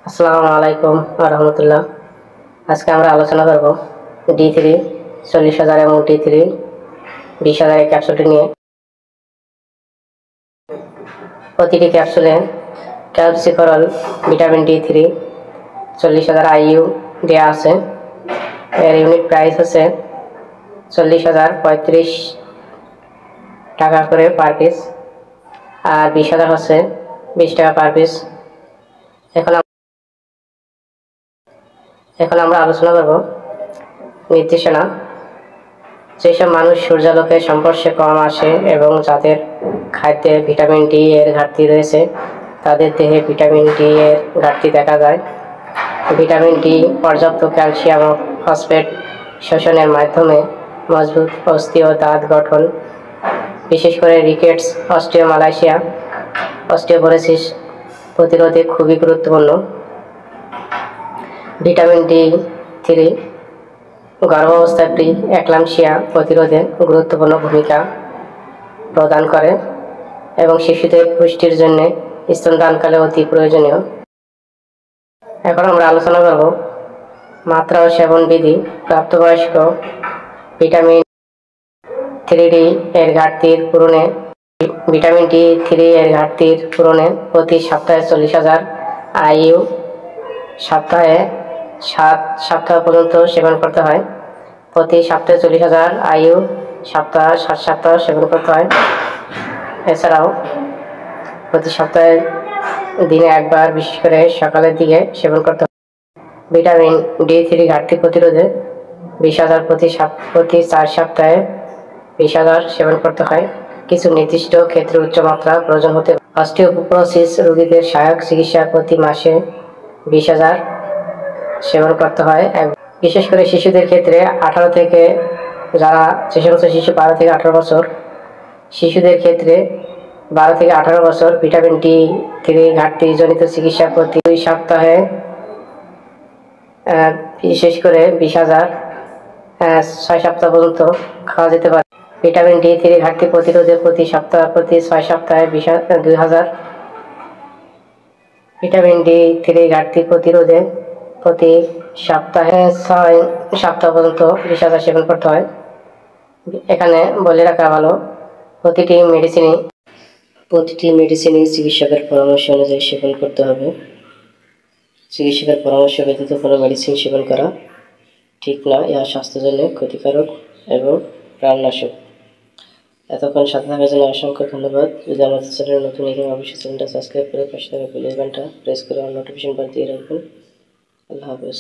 আসসালামু আলাইকুম রহমতুল্লাহ। আজকে আমরা আলোচনা করব D3 40,000 এবং D3 20,000 এই ক্যাপসুলটি নিয়ে। প্রতিটি ক্যাপসুলে ক্যালসিফেরল ভিটামিন D3 40,000 IU দেওয়া আছে। এর ইউনিট প্রাইস হচ্ছে 40,035 টাকা করে পার পিস, আর 20,000 হচ্ছে 20 টাকা পার পিস। এখন আমরা আলোচনা করব নির্দেশনা। যেসব মানুষ সূর্যালোকের সংস্পর্শে কম আসে এবং যাদের খাদ্যে ভিটামিন ডি এর ঘাটতি রয়েছে, তাদের দেহে ভিটামিন ডি এর ঘাটতি দেখা যায়। ভিটামিন ডি পর্যাপ্ত ক্যালসিয়াম ও ফসফেট শোষণের মাধ্যমে মজবুত অস্থি ও দাঁত গঠন, বিশেষ করে রিকেটস, অস্টিওমালাইসিয়া, অস্টিওপোরোসিস প্রতিরোধে খুবই গুরুত্বপূর্ণ। ভিটামিন D3 গর্ভাবস্থায় প্রি এক্লাম্পসিয়া প্রতিরোধে গুরুত্বপূর্ণ ভূমিকা প্রদান করে এবং শিশুদের পুষ্টির জন্য স্তনদানকালে অতি প্রয়োজনীয়। এখন আমরা আলোচনা করব মাত্রা ও সেবন বিধি। প্রাপ্তবয়স্ক ভিটামিন D3 এর ঘাটতির পূরণে প্রতি সপ্তাহে 40,000 IU সপ্তাহে 7 সপ্তাহ পর্যন্ত সেবন করতে হয়। প্রতি সপ্তাহে 40,000 IU সপ্তাহ 7 সপ্তাহ সেবন করতে হয়। এছাড়াও প্রতি সপ্তাহে দিনে একবার, বিশেষ করে সকালের দিকে সেবন করতে হয়। ভিটামিন D3 ঘাটতি প্রতিরোধে 20,000 প্রতি 4 সপ্তাহে 20,000 সেবন করতে হয়। কিছু নির্দিষ্ট ক্ষেত্রে উচ্চমাত্রা প্রয়োজন হতে পারে। অস্টিওপোরোসিস রোগীদের সহায়ক চিকিৎসা প্রতি মাসে 20,000 সেবন করতে হয়। বিশেষ করে শিশুদের ক্ষেত্রে 18 থেকে যে সমস্ত শিশু 12 থেকে 18 বছর, শিশুদের ক্ষেত্রে 12 থেকে 18 বছর ভিটামিন D3 ঘাটতি জনিত চিকিৎসা প্রতি 2 সপ্তাহে বিশেষ করে 20,000 6 সপ্তাহ পর্যন্ত খাওয়া যেতে পারে। ভিটামিন D3 ঘাটতি প্রতিরোধে প্রতি 6 সপ্তাহে 2,000। ভিটামিন D3 ঘাটতি প্রতিরোধে প্রতি সপ্তাহে 6 সপ্তাহ পর্যন্ত 20,000 সেবন করতে হয়। এখানে বলে রাখা ভালো, প্রতিটি মেডিসিনই চিকিৎসকের পরামর্শ অনুযায়ী সেবন করতে হবে। চিকিৎসকের পরামর্শ ব্যতীত কোনো মেডিসিন সেবন করা ঠিক নয়। ইহা স্বাস্থ্যের জন্য ক্ষতিকারক এবং প্রাণনাশক। এতক্ষণ সাথে থাকার জন্য অসংখ্য ধন্যবাদ। যদি আমাদের চ্যানেল নতুন এখানে অবশ্যই চ্যানেলটা সাবস্ক্রাইব করে পাশে থাকা বেল আইকনটা প্রেস করে অল নোটিফিকেশন বার দিয়ে রাখবেন। আল্লাহ হাফেজ।